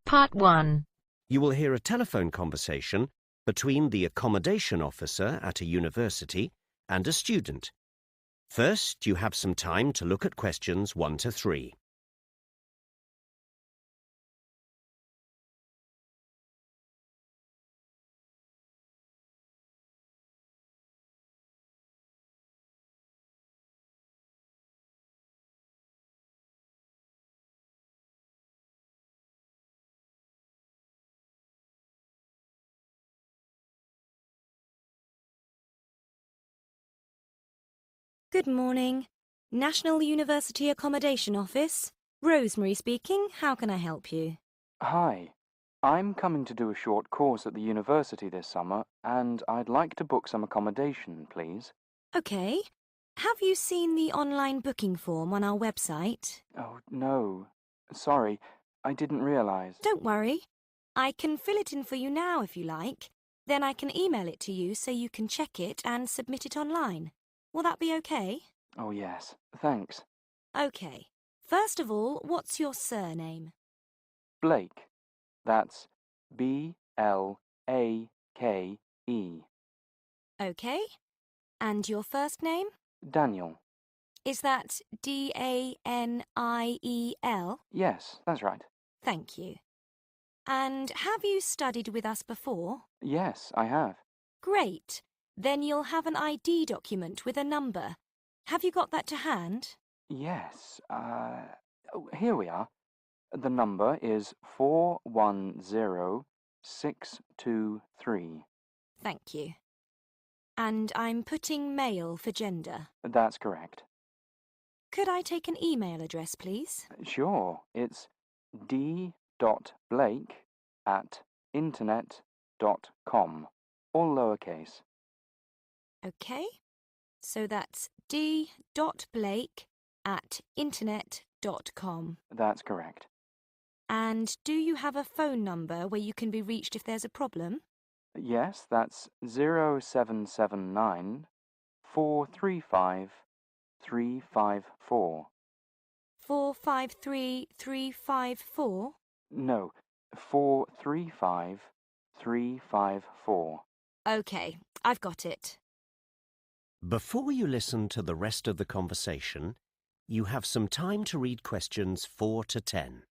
Part 1. You will hear a telephone conversation between the accommodation officer at a university and a student. First, you have some time to look at questions 1 to 3. Good morning. National University Accommodation Office. Rosemary speaking. How can I help you? Hi. I'm coming to do a short course at the university this summer, and I'd like to book some accommodation, please. Okay. Have you seen the online booking form on our website? Oh, no. Sorry, I didn't realise. Don't worry. I can fill it in for you now if you like. Then I can email it to you so you can check it and submit it online. Will that be okay? Oh, yes. Thanks. Okay. First of all, what's your surname? Blake. That's B-L-A-K-E. Okay. And your first name? Daniel. Is that D-A-N-I-E-L? Yes, that's right. Thank you. And have you studied with us before? Yes, I have. Great. Then you'll have an ID document with a number. Have you got that to hand? Yes. Here we are. The number is 410623. Thank you. And I'm putting male for gender. That's correct. Could I take an email address, please? Sure. It's d.blake@internet.com. All lowercase. Okay. So that's d.blake@internet.com. That's correct. And do you have a phone number where you can be reached if there's a problem? Yes, that's 0779 435 354. 453354? No, 435 354. Okay, I've got it. Before you listen to the rest of the conversation, you have some time to read questions 4 to 10.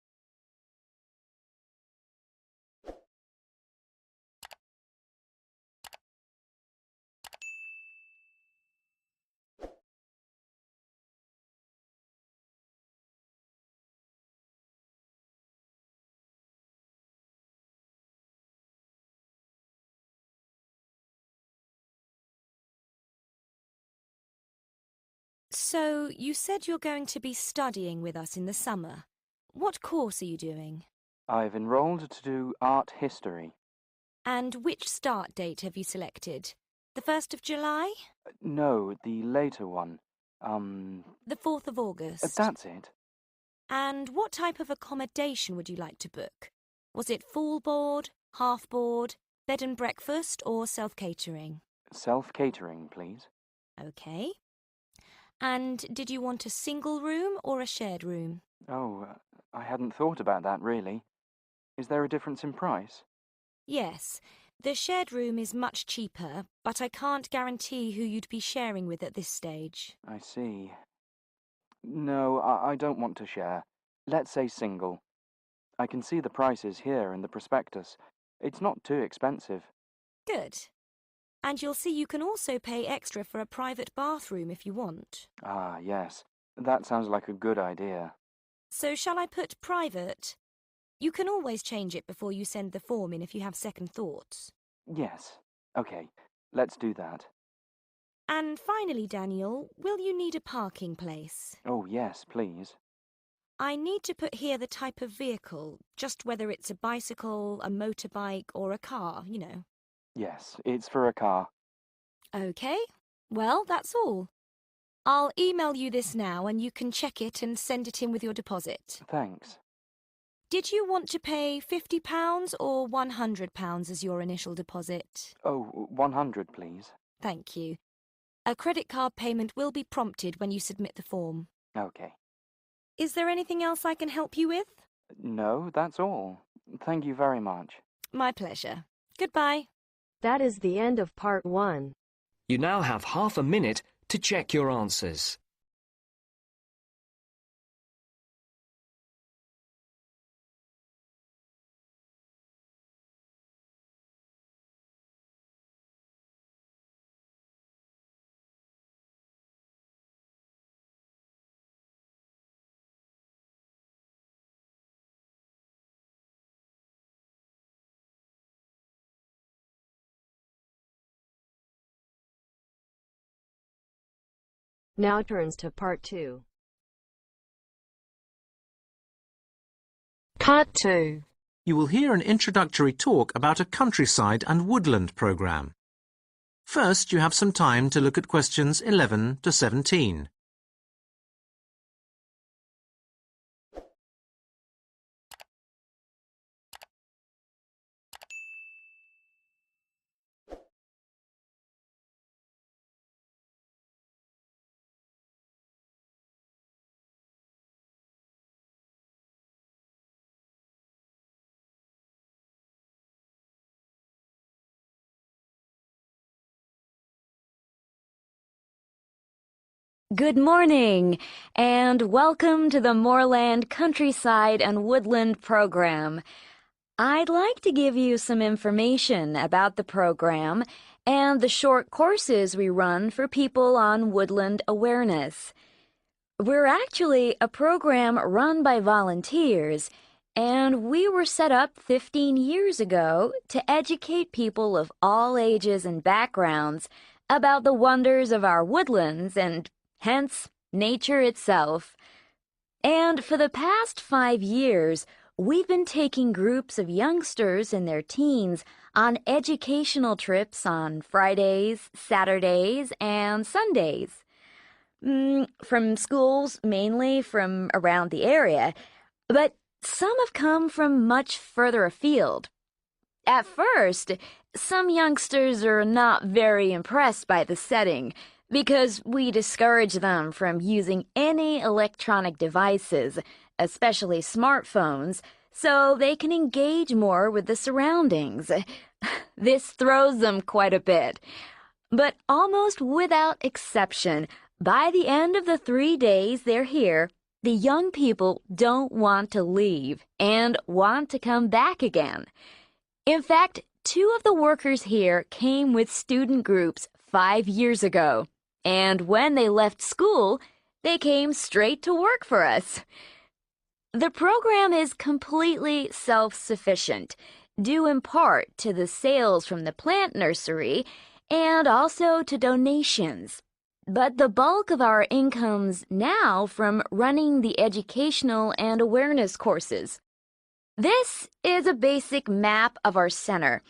So, you said you're going to be studying with us in the summer. What course are you doing? I've enrolled to do art history. And which start date have you selected? The 1st of July? No, the later one. The 4th of August? That's it. And what type of accommodation would you like to book? Was it full board, half board, bed and breakfast, or self-catering? Self-catering, please. Okay. And did you want a single room or a shared room? Oh, I hadn't thought about that, really. Is there a difference in price? Yes. The shared room is much cheaper, but I can't guarantee who you'd be sharing with at this stage. I see. No, I don't want to share. Let's say single. I can see the prices here in the prospectus. It's not too expensive. Good. And you'll see you can also pay extra for a private bathroom if you want. Ah, yes. That sounds like a good idea. So shall I put private? You can always change it before you send the form in if you have second thoughts. Yes. Okay, let's do that. And finally, Daniel, will you need a parking place? Oh, yes, please. I need to put here the type of vehicle, just whether it's a bicycle, a motorbike, or a car, you know. Yes, it's for a car. Okay, well, that's all. I'll email you this now and you can check it and send it in with your deposit. Thanks. Did you want to pay £50 or £100 as your initial deposit? Oh, 100, please. Thank you. A credit card payment will be prompted when you submit the form. Okay. Is there anything else I can help you with? No, that's all. Thank you very much. My pleasure. Goodbye. That is the end of part 1. You now have half a minute to check your answers. Now turns to part 2. Part 2. You will hear an introductory talk about a countryside and woodland program. First, you have some time to look at questions 11 to 17. Good morning, and welcome to the Moorland Countryside and Woodland program. I'd like to give you some information about the program and the short courses we run for people on woodland awareness. We're actually a program run by volunteers, and we were set up 15 years ago to educate people of all ages and backgrounds about the wonders of our woodlands and hence nature itself. And for the past 5 years, we've been taking groups of youngsters and their teens on educational trips on Fridays, Saturdays, and Sundays. From schools, mainly from around the area, but some have come from much further afield. At first, some youngsters are not very impressed by the setting, because we discourage them from using any electronic devices, especially smartphones, so they can engage more with the surroundings. This throws them quite a bit. But almost without exception, by the end of the 3 days they're here, the young people don't want to leave and want to come back again. In fact, 2 of the workers here came with student groups 5 years ago. And when they left school, they came straight to work for us. The program is completely self-sufficient, due in part to the sales from the plant nursery and also to donations. But the bulk of our income's now from running the educational and awareness courses. This is a basic map of our center.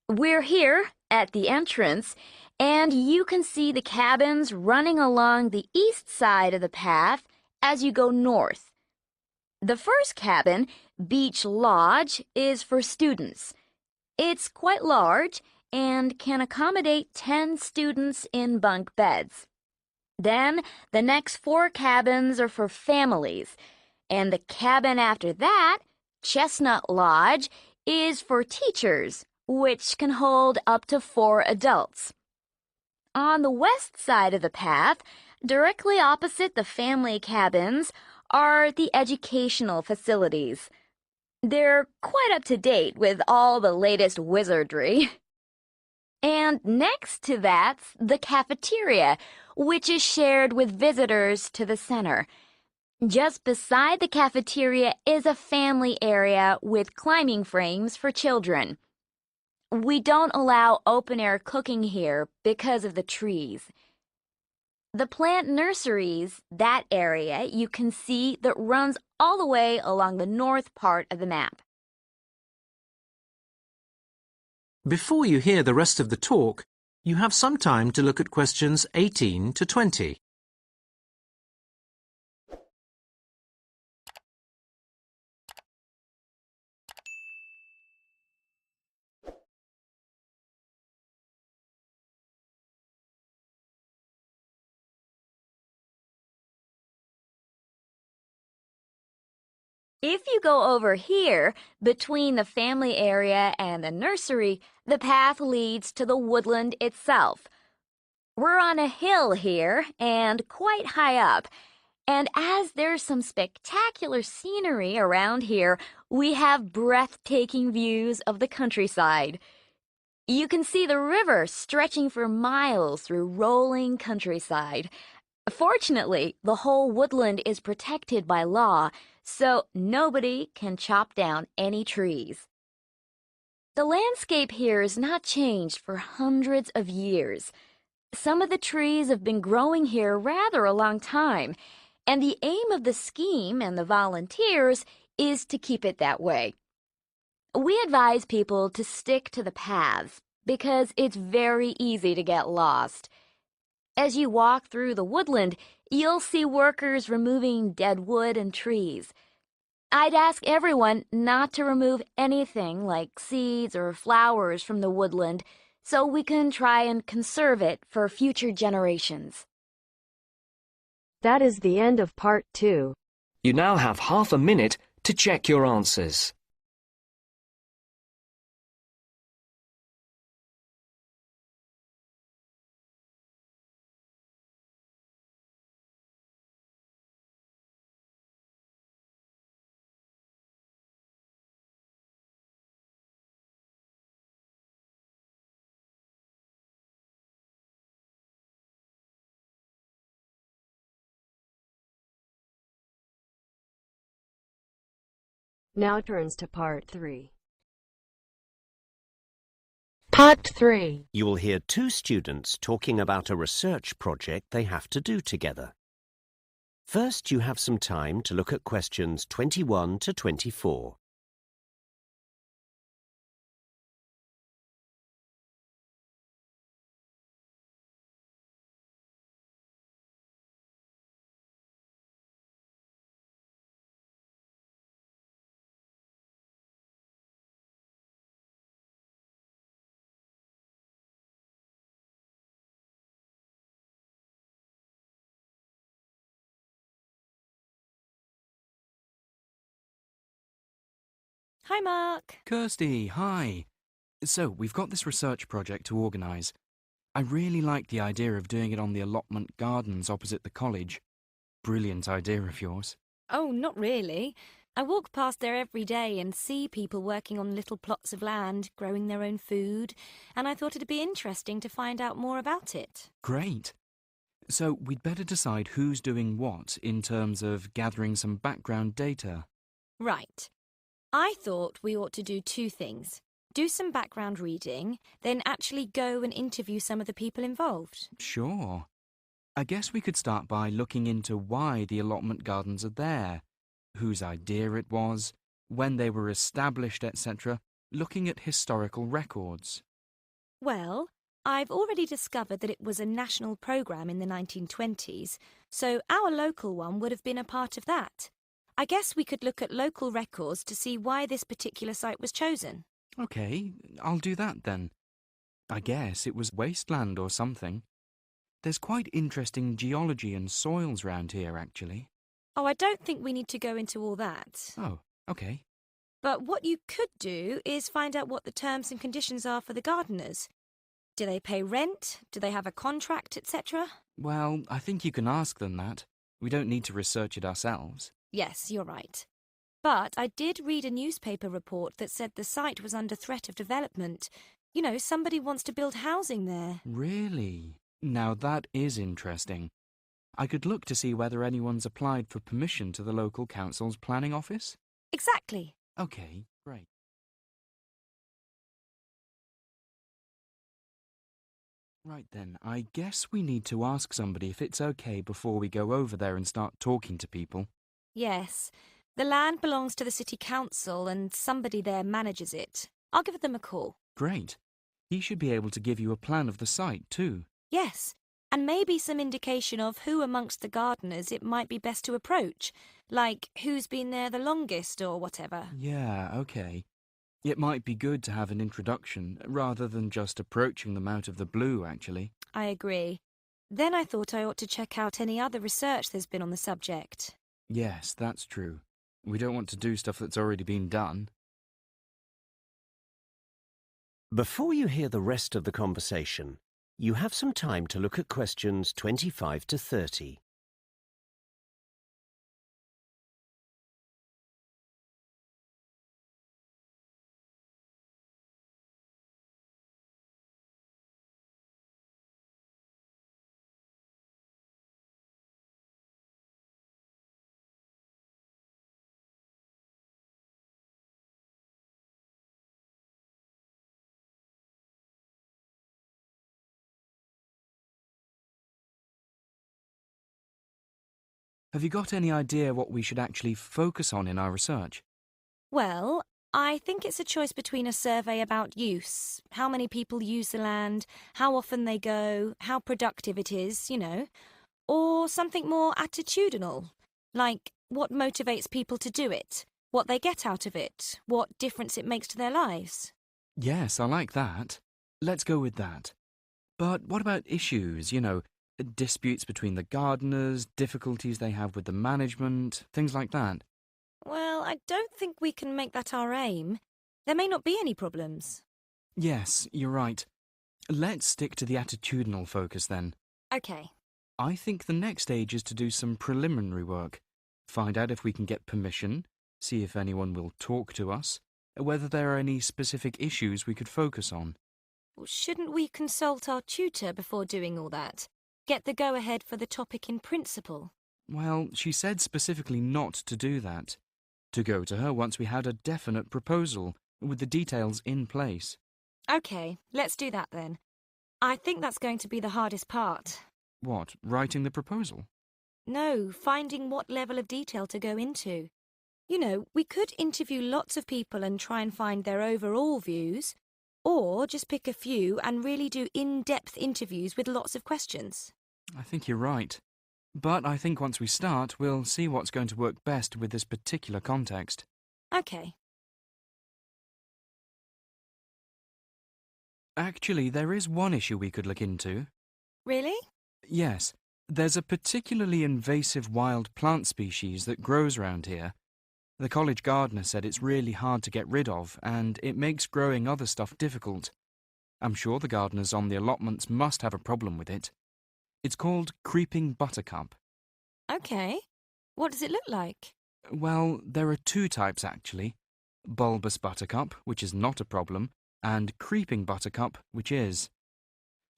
We're here at the entrance, and you can see the cabins running along the east side of the path as you go north. The first cabin, Beach Lodge, is for students. It's quite large and can accommodate 10 students in bunk beds. Then the next 4 cabins are for families, and the cabin after that, Chestnut Lodge, is for teachers, which can hold up to 4 adults. On the west side of the path, directly opposite the family cabins, are the educational facilities. They're quite up to date with all the latest wizardry. And next to that's the cafeteria, which is shared with visitors to the center. Just beside the cafeteria is a family area with climbing frames for children. We don't allow open-air cooking here because of the trees. The plant nurseries, that area you can see that runs all the way along the north part of the map. Before you hear the rest of the talk, you have some time to look at questions 18 to 20. If you go over here, between the family area and the nursery, the path leads to the woodland itself. We're on a hill here and quite high up, and as there's some spectacular scenery around here, we have breathtaking views of the countryside. You can see the river stretching for miles through rolling countryside. Fortunately, the whole woodland is protected by law, so nobody can chop down any trees. The landscape here is not changed for hundreds of years. Some of the trees have been growing here rather a long time, and the aim of the scheme and the volunteers is to keep it that way. We advise people to stick to the paths because it's very easy to get lost. As you walk through the woodland, you'll see workers removing dead wood and trees. I'd ask everyone not to remove anything like seeds or flowers from the woodland so we can try and conserve it for future generations. That is the end of part 2. You now have half a minute to check your answers. Now turns to part 3. Part 3. You will hear two students talking about a research project they have to do together. First, you have some time to look at questions 21 to 24. Hi, Mark. Kirsty, hi. So, we've got this research project to organise. I really like the idea of doing it on the allotment gardens opposite the college. Brilliant idea of yours. Oh, not really. I walk past there every day and see people working on little plots of land, growing their own food, and I thought it'd be interesting to find out more about it. Great. So, we'd better decide who's doing what in terms of gathering some background data. Right. I thought we ought to do two things. Do some background reading, then actually go and interview some of the people involved. Sure. I guess we could start by looking into why the allotment gardens are there, whose idea it was, when they were established, etc., looking at historical records. Well, I've already discovered that it was a national programme in the 1920s, so our local one would have been a part of that. I guess we could look at local records to see why this particular site was chosen. OK, I'll do that then. I guess it was wasteland or something. There's quite interesting geology and soils round here, actually. Oh, I don't think we need to go into all that. Oh, OK. But what you could do is find out what the terms and conditions are for the gardeners. Do they pay rent? Do they have a contract, etc.? Well, I think you can ask them that. We don't need to research it ourselves. Yes, you're right. But I did read a newspaper report that said the site was under threat of development. You know, somebody wants to build housing there. Really? Now that is interesting. I could look to see whether anyone's applied for permission to the local council's planning office. Exactly. OK, great. Right then, I guess we need to ask somebody if it's OK before we go over there and start talking to people. Yes. The land belongs to the city council and somebody there manages it. I'll give them a call. Great. He should be able to give you a plan of the site too. Yes, and maybe some indication of who amongst the gardeners it might be best to approach, like who's been there the longest or whatever. Yeah, OK. It might be good to have an introduction rather than just approaching them out of the blue, actually. I agree. Then I thought I ought to check out any other research there's been on the subject. Yes, that's true. We don't want to do stuff that's already been done. Before you hear the rest of the conversation, you have some time to look at questions 25 to 30. Have you got any idea what we should actually focus on in our research? Well, I think it's a choice between a survey about use, how many people use the land, how often they go, how productive it is, or something more attitudinal, like what motivates people to do it, what they get out of it, what difference it makes to their lives. Yes, I like that. Let's go with that. But what about issues, disputes between the gardeners, difficulties they have with the management, things like that? Well, I don't think we can make that our aim. There may not be any problems. Yes, you're right. Let's stick to the attitudinal focus then. Okay. I think the next stage is to do some preliminary work. Find out if we can get permission, see if anyone will talk to us, whether there are any specific issues we could focus on. Well, shouldn't we consult our tutor before doing all that? Get the go-ahead for the topic in principle? Well, she said specifically not to do that. To go to her once we had a definite proposal, with the details in place. Okay, let's do that then. I think that's going to be the hardest part. What, writing the proposal? No, finding what level of detail to go into. We could interview lots of people and try and find their overall views, or just pick a few and really do in-depth interviews with lots of questions. I think you're right. But I think once we start, we'll see what's going to work best with this particular context. Okay. Actually, there is one issue we could look into. Really? Yes, there's a particularly invasive wild plant species that grows around here. The college gardener said it's really hard to get rid of, and it makes growing other stuff difficult. I'm sure the gardeners on the allotments must have a problem with it. It's called creeping buttercup. Okay. What does it look like? Well, there are two types actually. Bulbous buttercup, which is not a problem, and creeping buttercup, which is.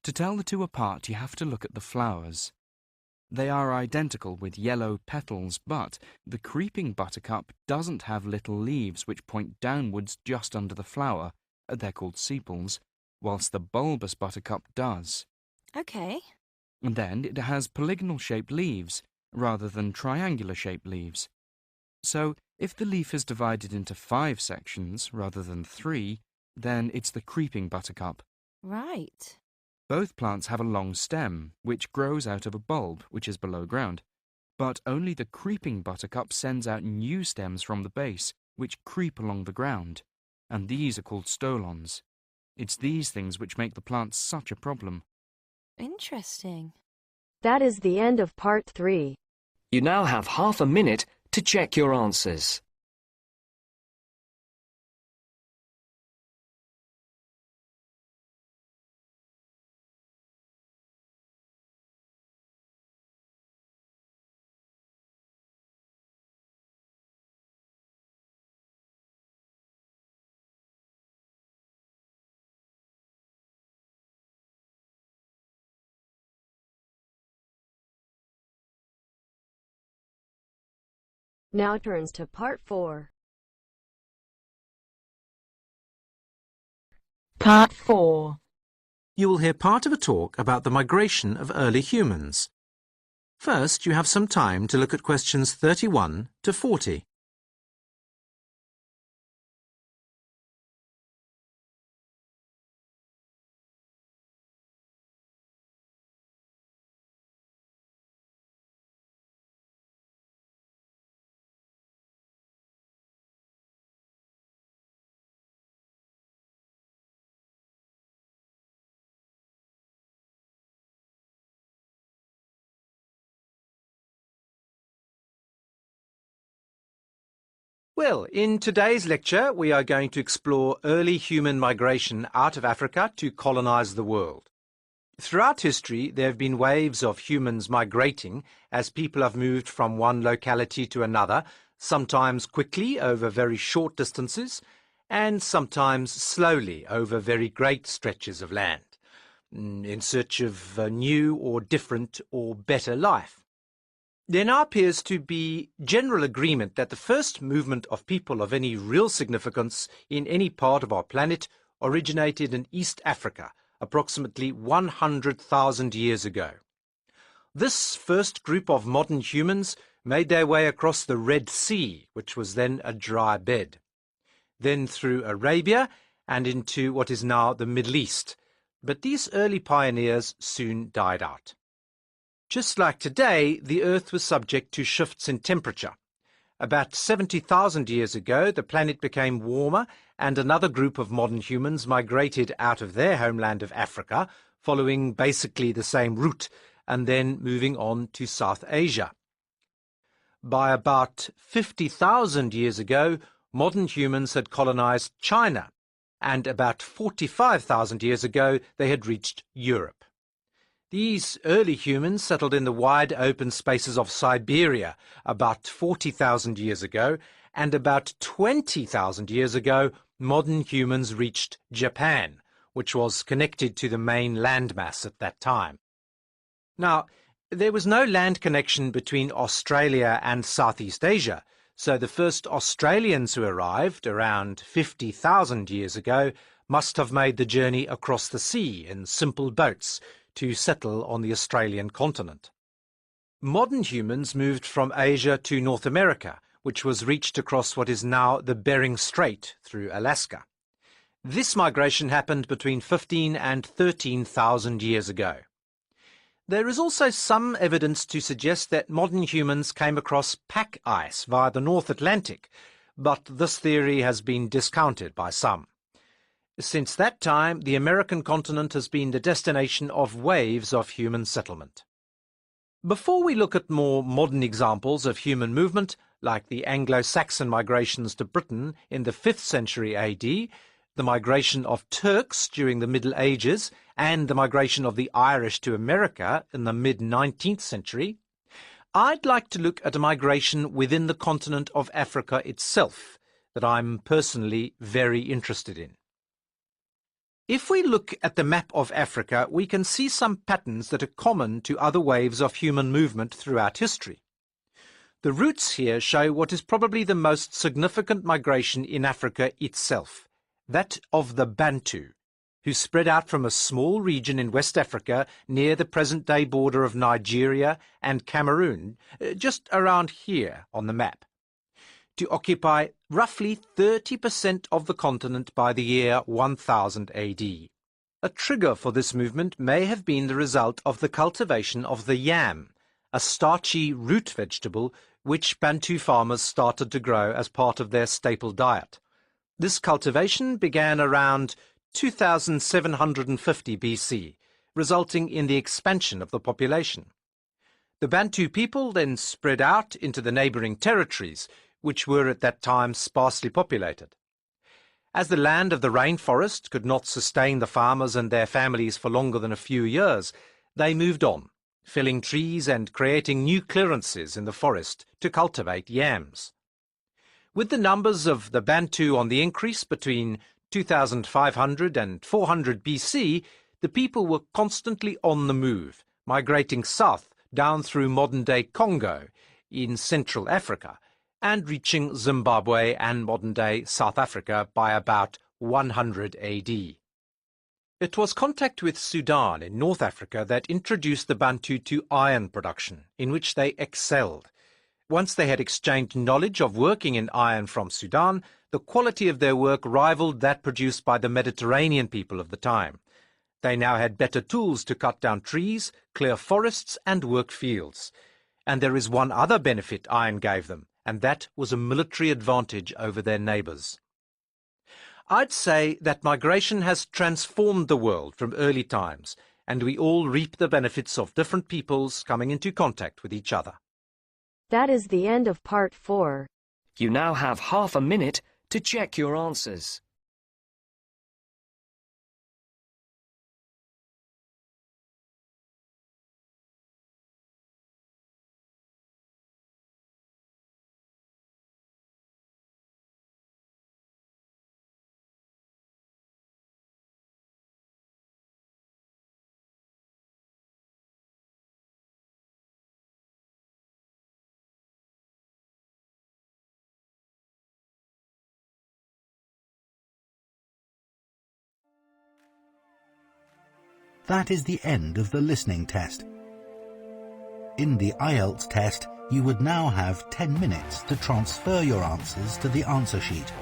To tell the two apart, you have to look at the flowers. They are identical with yellow petals, but the creeping buttercup doesn't have little leaves which point downwards just under the flower. They're called sepals, whilst the bulbous buttercup does. Okay. And then it has polygonal-shaped leaves, rather than triangular-shaped leaves. So, if the leaf is divided into 5 sections, rather than 3, then it's the creeping buttercup. Right. Both plants have a long stem, which grows out of a bulb, which is below ground. But only the creeping buttercup sends out new stems from the base, which creep along the ground. And these are called stolons. It's these things which make the plants such a problem. Interesting. That is the end of part 3. You now have half a minute to check your answers. Now turns to part 4. Part 4. You will hear part of a talk about the migration of early humans. First, you have some time to look at questions 31 to 40. Well, in today's lecture, we are going to explore early human migration out of Africa to colonize the world. Throughout history, there have been waves of humans migrating as people have moved from one locality to another, sometimes quickly over very short distances, and sometimes slowly over very great stretches of land, in search of a new or different or better life. There now appears to be general agreement that the first movement of people of any real significance in any part of our planet originated in East Africa, approximately 100,000 years ago. This first group of modern humans made their way across the Red Sea, which was then a dry bed, then through Arabia and into what is now the Middle East. But these early pioneers soon died out. Just like today, the Earth was subject to shifts in temperature. About 70,000 years ago, the planet became warmer and another group of modern humans migrated out of their homeland of Africa, following basically the same route, and then moving on to South Asia. By about 50,000 years ago, modern humans had colonized China, and about 45,000 years ago, they had reached Europe. These early humans settled in the wide open spaces of Siberia about 40,000 years ago, and about 20,000 years ago, modern humans reached Japan, which was connected to the main landmass at that time. Now, there was no land connection between Australia and Southeast Asia, so the first Australians who arrived around 50,000 years ago must have made the journey across the sea in simple boats to settle on the Australian continent. Modern humans moved from Asia to North America, which was reached across what is now the Bering Strait through Alaska. This migration happened between 15 and 13,000 years ago. There is also some evidence to suggest that modern humans came across pack ice via the North Atlantic, but this theory has been discounted by some. Since that time, the American continent has been the destination of waves of human settlement. Before we look at more modern examples of human movement, like the Anglo-Saxon migrations to Britain in the 5th century AD, the migration of Turks during the Middle Ages, and the migration of the Irish to America in the mid-19th century, I'd like to look at a migration within the continent of Africa itself that I'm personally very interested in. If we look at the map of Africa, we can see some patterns that are common to other waves of human movement throughout history. The routes here show what is probably the most significant migration in Africa itself, that of the Bantu, who spread out from a small region in West Africa near the present-day border of Nigeria and Cameroon, just around here on the map, to occupy roughly 30% of the continent by the year 1000 AD. A trigger for this movement may have been the result of the cultivation of the yam, a starchy root vegetable which Bantu farmers started to grow as part of their staple diet. This cultivation began around 2750 BC, resulting in the expansion of the population. The Bantu people then spread out into the neighbouring territories, which were at that time sparsely populated. As the land of the rainforest could not sustain the farmers and their families for longer than a few years, they moved on, felling trees and creating new clearances in the forest to cultivate yams. With the numbers of the Bantu on the increase between 2500 and 400 BC, the people were constantly on the move, migrating south down through modern-day Congo in Central Africa, and reaching Zimbabwe and modern-day South Africa by about 100 AD. It was contact with Sudan in North Africa that introduced the Bantu to iron production, in which they excelled. Once they had exchanged knowledge of working in iron from Sudan, the quality of their work rivaled that produced by the Mediterranean people of the time. They now had better tools to cut down trees, clear forests, and work fields. And there is one other benefit iron gave them, and that was a military advantage over their neighbours. I'd say that migration has transformed the world from early times, and we all reap the benefits of different peoples coming into contact with each other. That is the end of part 4. You now have half a minute to check your answers. That is the end of the listening test. In the IELTS test, you would now have 10 minutes to transfer your answers to the answer sheet.